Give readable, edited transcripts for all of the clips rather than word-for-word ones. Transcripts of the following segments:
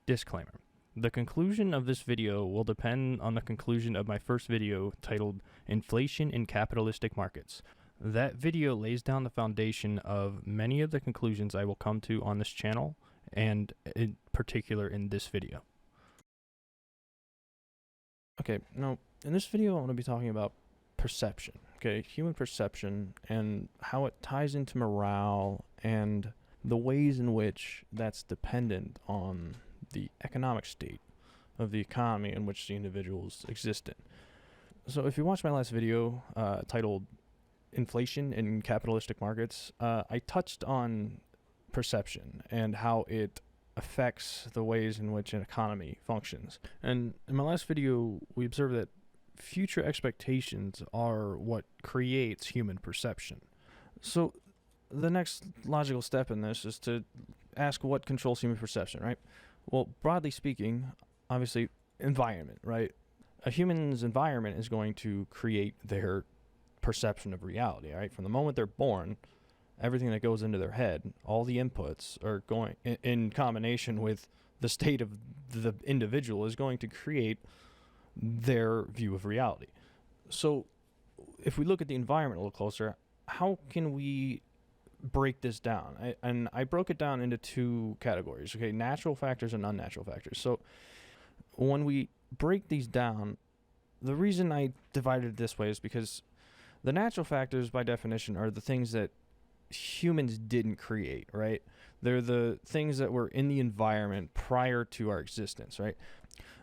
Disclaimer. The conclusion of this video will depend on the conclusion of my first video titled Inflation in Capitalistic Markets. That video lays down the foundation of many of the conclusions I will come to on this channel, and in particular in this video. Okay, now in this video I want to be talking about perception, okay, human perception and how it ties into morale and the ways in which that's dependent on the economic state of the economy in which the individuals exist in. So if you watched my last video titled Inflation in Capitalistic Markets, I touched on perception and how it affects the ways in which an economy functions. And in my last video, we observed that future expectations are what creates human perception. So the next logical step in this is to ask what controls human perception, right? Well, broadly speaking, obviously, environment, right? A human's environment is going to create their perception of reality, right? From the moment they're born, everything that goes into their head, all the inputs are going in combination with the state of the individual is going to create their view of reality. So if we look at the environment a little closer, how can we break this down? I broke it down into two categories, okay? Natural factors and unnatural factors. So when we break these down, the reason I divided it this way is because the natural factors, by definition, are the things that humans didn't create, right? They're the things that were in the environment prior to our existence, right?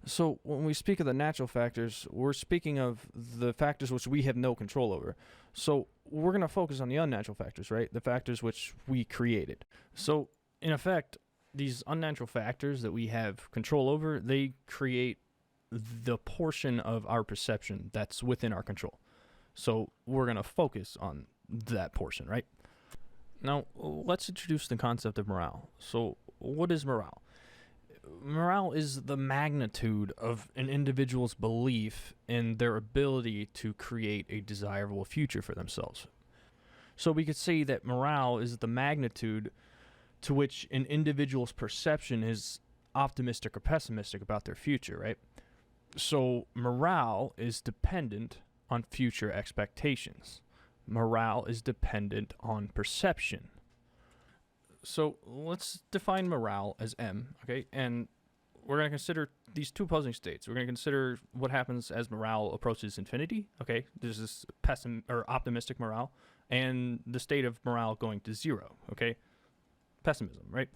So when we speak of the natural factors, we're speaking of the factors which we have no control over. So we're going to focus on the unnatural factors, right? The factors which we created. So in effect, these unnatural factors that we have control over, they create the portion of our perception that's within our control. So we're going to focus on that portion, right? Now, let's introduce the concept of morale. So what is morale? Morale is the magnitude of an individual's belief in their ability to create a desirable future for themselves. So we could say that morale is the magnitude to which an individual's perception is optimistic or pessimistic about their future, right? So morale is dependent on future expectations. Morale is dependent on perception. So let's define morale as M, okay? And we're going to consider these two opposing states. We're going to consider what happens as morale approaches infinity, okay? This is optimistic morale, and the state of morale going to zero, okay? Pessimism, right?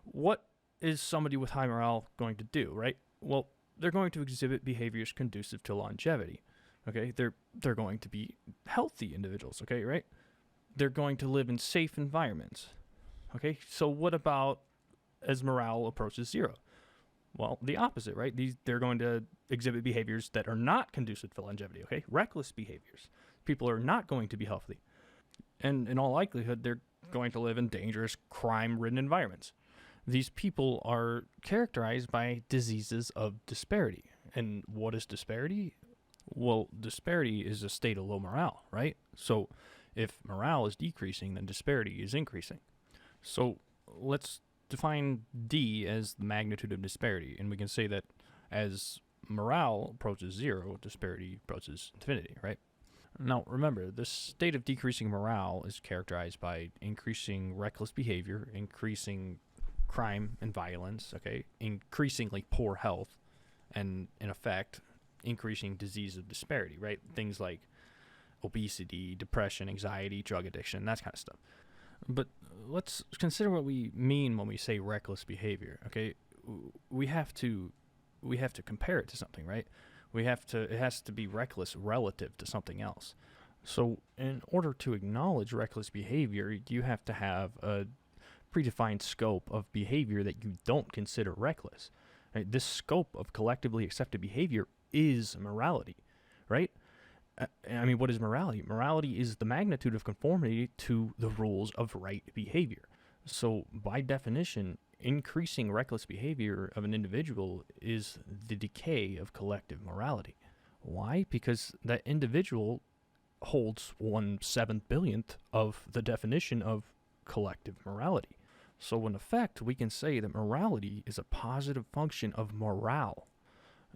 What is somebody with high morale going to do, right? Well, they're going to exhibit behaviors conducive to longevity, okay? They're going to be healthy individuals, okay, right? They're going to live in safe environments. Okay, so what about as morale approaches zero? Well, the opposite, right? They're going to exhibit behaviors that are not conducive to longevity, okay? Reckless behaviors. People are not going to be healthy. And in all likelihood, they're going to live in dangerous, crime-ridden environments. These people are characterized by diseases of disparity. And what is disparity? Well, disparity is a state of low morale, right? So if morale is decreasing, then disparity is increasing. So let's define D as the magnitude of disparity, and we can say that as morale approaches zero, disparity approaches infinity, right? Now remember, this state of decreasing morale is characterized by increasing reckless behavior, increasing crime and violence, okay, increasingly poor health, and in effect, increasing disease of disparity, right? Things like obesity, depression, anxiety, drug addiction, that kind of stuff. But let's consider what we mean when we say reckless behavior, okay? We have to compare it to something, right? It has to be reckless relative to something else. So in order to acknowledge reckless behavior, you have to have a predefined scope of behavior that you don't consider reckless. Right? This scope of collectively accepted behavior is morality, right? I mean, what is morality? Morality is the magnitude of conformity to the rules of right behavior. So by definition, increasing reckless behavior of an individual is the decay of collective morality. Why? Because that individual holds 1/7 billionth of the definition of collective morality. So in effect, we can say that morality is a positive function of morale.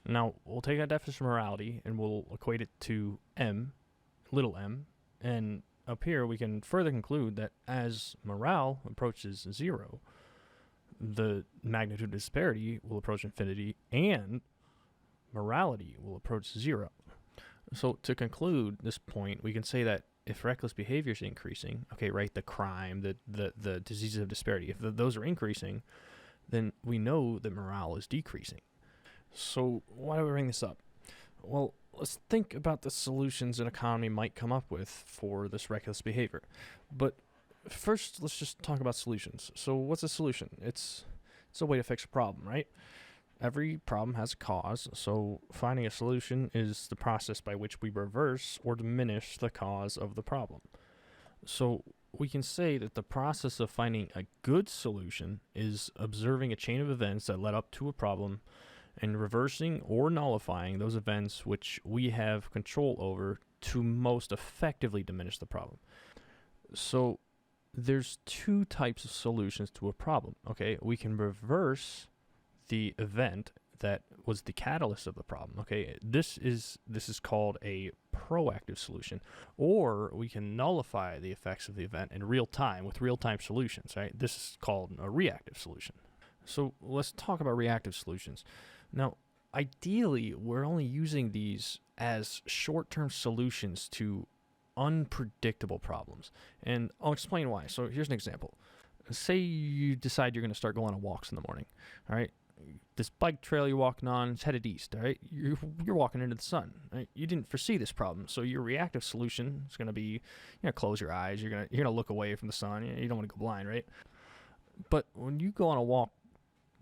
Now, we'll take that definition of morality and we'll equate it to m, little m, and up here we can further conclude that as morale approaches zero, the magnitude of disparity will approach infinity and morality will approach zero. So to conclude this point, we can say that if reckless behavior is increasing, okay, right, the crime, the diseases of disparity, if those are increasing, then we know that morale is decreasing. So why do we bring this up? Well, let's think about the solutions an economy might come up with for this reckless behavior. But first, let's just talk about solutions. So what's a solution? It's a way to fix a problem, right? Every problem has a cause, so finding a solution is the process by which we reverse or diminish the cause of the problem. So we can say that the process of finding a good solution is observing a chain of events that led up to a problem and reversing or nullifying those events which we have control over to most effectively diminish the problem. So there's two types of solutions to a problem, okay? We can reverse the event that was the catalyst of the problem, okay? This is called a proactive solution. Or we can nullify the effects of the event in real time with real-time solutions, right? This is called a reactive solution. So let's talk about reactive solutions. Now, ideally, we're only using these as short-term solutions to unpredictable problems. And I'll explain why. So here's an example. Say you decide you're going to start going on walks in the morning, all right? This bike trail you're walking on is headed east, all right? You're walking into the sun, right? You didn't foresee this problem, so your reactive solution is going to be, close your eyes. You're gonna look away from the sun. You don't want to go blind, right? But when you go on a walk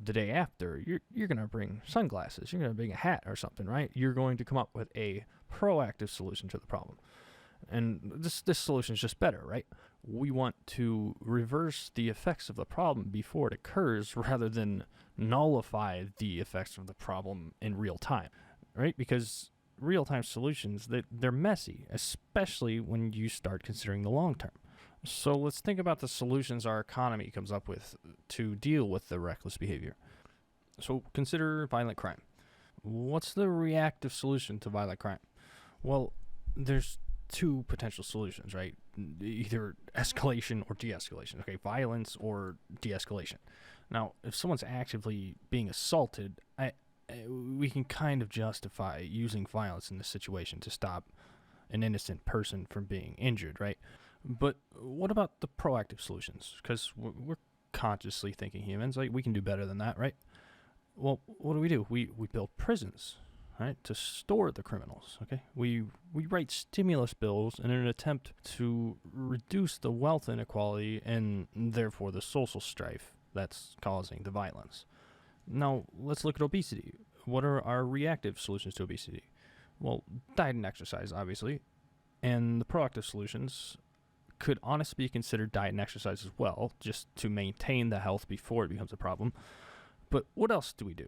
the day after, you're going to bring sunglasses. You're going to bring a hat or something, right? You're going to come up with a proactive solution to the problem. And this solution is just better, right? We want to reverse the effects of the problem before it occurs rather than nullify the effects of the problem in real time, right? Because real-time solutions, they're messy, especially when you start considering the long term. So let's think about the solutions our economy comes up with to deal with the reckless behavior. So consider violent crime. What's the reactive solution to violent crime? Well, there's two potential solutions, right? Either escalation or de-escalation. Okay, violence or de-escalation. Now, if someone's actively being assaulted, we can kind of justify using violence in this situation to stop an innocent person from being injured, right? But what about the proactive solutions? Because we're consciously thinking humans, like we can do better than that, right? Well, what do? We build prisons, right, to store the criminals, okay? We write stimulus bills in an attempt to reduce the wealth inequality and therefore the social strife that's causing the violence. Now, let's look at obesity. What are our reactive solutions to obesity? Well, diet and exercise, obviously. And the proactive solutions could honestly be considered diet and exercise as well, just to maintain the health before it becomes a problem. But what else do we do?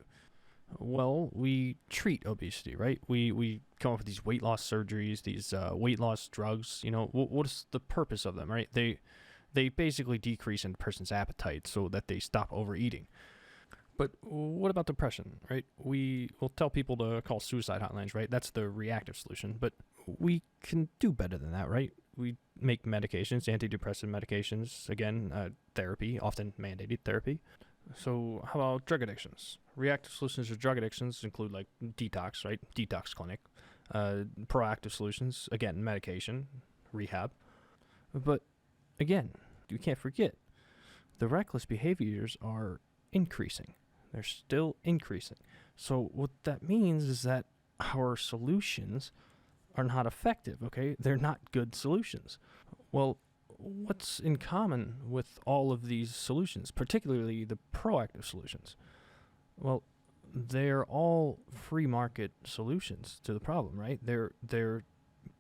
Well, we treat obesity, right? We come up with these weight loss surgeries, these weight loss drugs. What is the purpose of them, right? They basically decrease a person's appetite so that they stop overeating. But what about depression, right? We will tell people to call suicide hotlines, right? That's the reactive solution. But we can do better than that, right? We make medications, antidepressant medications, again, therapy, often mandated therapy. So how about drug addictions? Reactive solutions to drug addictions include like detox, right? Detox clinic. Proactive solutions, again, medication, rehab. But again, you can't forget, the reckless behaviors are increasing. They're still increasing. So what that means is that our solutions are not effective, okay? They're not good solutions. Well, what's in common with all of these solutions, particularly the proactive solutions? Well, they're all free market solutions to the problem, right? They're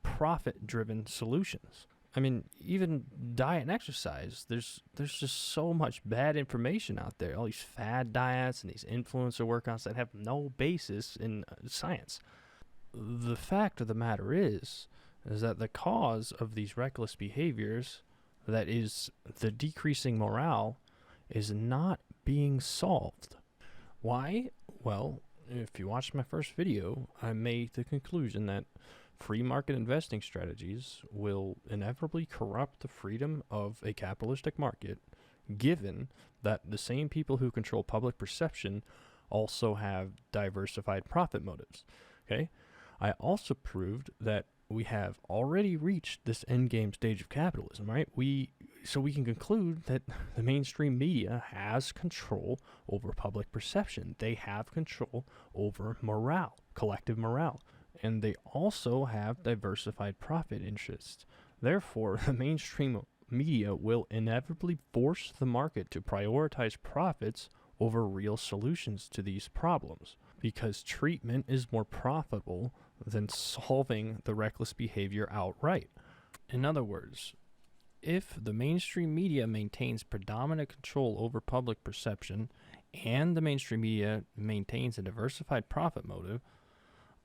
profit-driven solutions. I mean, even diet and exercise, there's just so much bad information out there. All these fad diets and these influencer workouts that have no basis in science. The fact of the matter is that the cause of these reckless behaviors, that is the decreasing morale, is not being solved. Why? Well, if you watched my first video, I made the conclusion that free market investing strategies will inevitably corrupt the freedom of a capitalistic market, given that the same people who control public perception also have diversified profit motives. Okay? I also proved that we have already reached this endgame stage of capitalism, right? So we can conclude that the mainstream media has control over public perception. They have control over morale, collective morale, and they also have diversified profit interests. Therefore, the mainstream media will inevitably force the market to prioritize profits over real solutions to these problems, because treatment is more profitable than solving the reckless behavior outright. In other words, if the mainstream media maintains predominant control over public perception and the mainstream media maintains a diversified profit motive,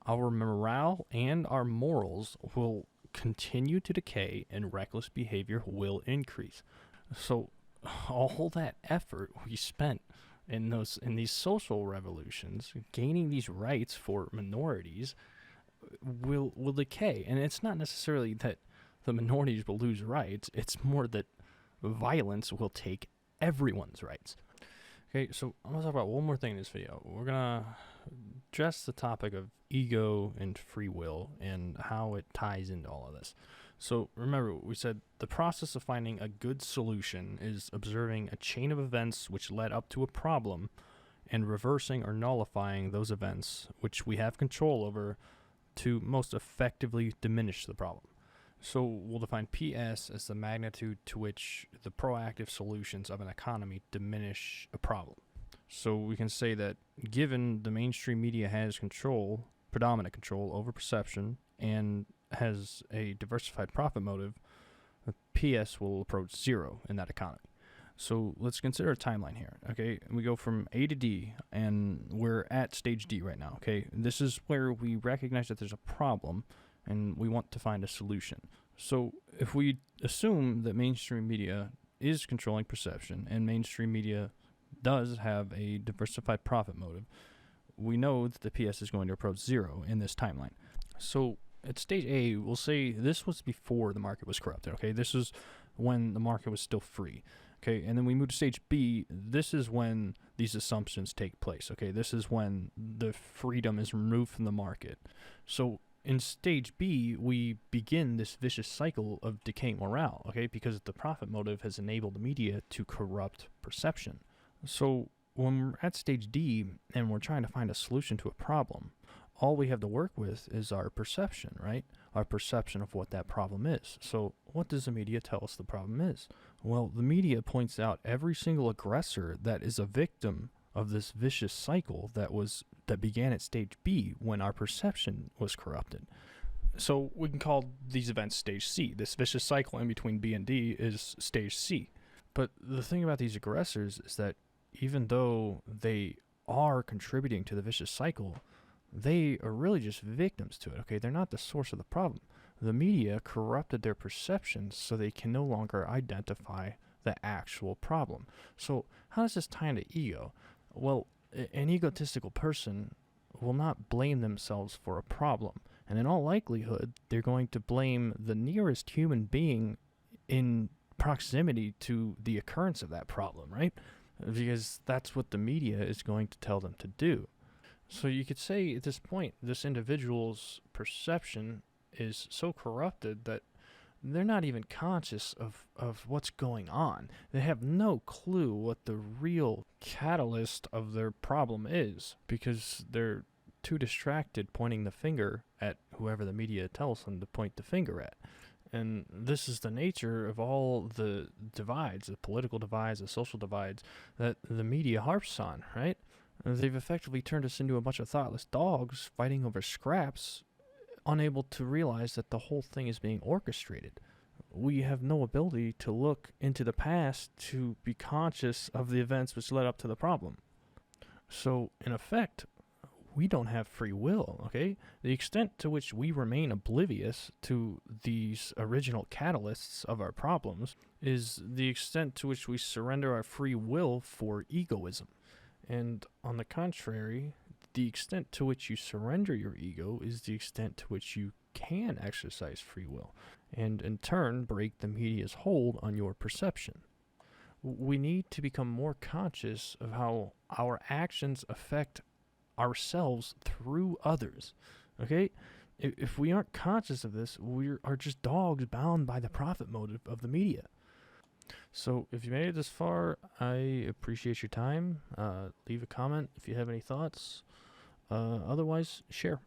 our morale and our morals will continue to decay and reckless behavior will increase. So all that effort we spent in these social revolutions, gaining these rights for minorities, will decay. And it's not necessarily that the minorities will lose rights, it's more that violence will take everyone's rights. Okay, so I'm going to talk about one more thing in this video. We're going to address the topic of ego and free will and how it ties into all of this. So remember, we said the process of finding a good solution is observing a chain of events which led up to a problem and reversing or nullifying those events which we have control over to most effectively diminish the problem. So we'll define PS as the magnitude to which the proactive solutions of an economy diminish a problem. So we can say that given the mainstream media has control, predominant control over perception, and has a diversified profit motive, the PS will approach zero in that economy. So let's consider a timeline here, okay? We go from A to D, and we're at stage D right now, okay? This is where we recognize that there's a problem, and we want to find a solution. So if we assume that mainstream media is controlling perception, and mainstream media does have a diversified profit motive, we know that the PS is going to approach zero in this timeline. So at stage A, we'll say this was before the market was corrupted, okay? This is when the market was still free. Okay, and then we move to stage B. This is when these assumptions take place. Okay, this is when the freedom is removed from the market. So in stage B, we begin this vicious cycle of decaying morale, okay, because the profit motive has enabled the media to corrupt perception. So when we're at stage D and we're trying to find a solution to a problem, all we have to work with is our perception, right? Our perception of what that problem is. So what does the media tell us the problem is? Well, the media points out every single aggressor that is a victim of this vicious cycle that began at stage B when our perception was corrupted. So we can call these events stage C. This vicious cycle in between B and D is stage C. But the thing about these aggressors is that even though they are contributing to the vicious cycle, they are really just victims to it, okay? They're not the source of the problem. The media corrupted their perceptions so they can no longer identify the actual problem. So how does this tie into ego? Well, an egotistical person will not blame themselves for a problem. And in all likelihood, they're going to blame the nearest human being in proximity to the occurrence of that problem, right? Because that's what the media is going to tell them to do. So you could say at this point, this individual's perception is so corrupted that they're not even conscious of what's going on. They have no clue what the real catalyst of their problem is because they're too distracted pointing the finger at whoever the media tells them to point the finger at. And this is the nature of all the divides, the political divides, the social divides that the media harps on, right? They've effectively turned us into a bunch of thoughtless dogs fighting over scraps, unable to realize that the whole thing is being orchestrated. We have no ability to look into the past to be conscious of the events which led up to the problem. So, in effect, we don't have free will, okay? The extent to which we remain oblivious to these original catalysts of our problems is the extent to which we surrender our free will for egoism. And on the contrary, the extent to which you surrender your ego is the extent to which you can exercise free will, and in turn break the media's hold on your perception. We need to become more conscious of how our actions affect ourselves through others, okay? If we aren't conscious of this, we are just dogs bound by the profit motive of the media. So if you made it this far, I appreciate your time. Leave a comment if you have any thoughts. Otherwise, share.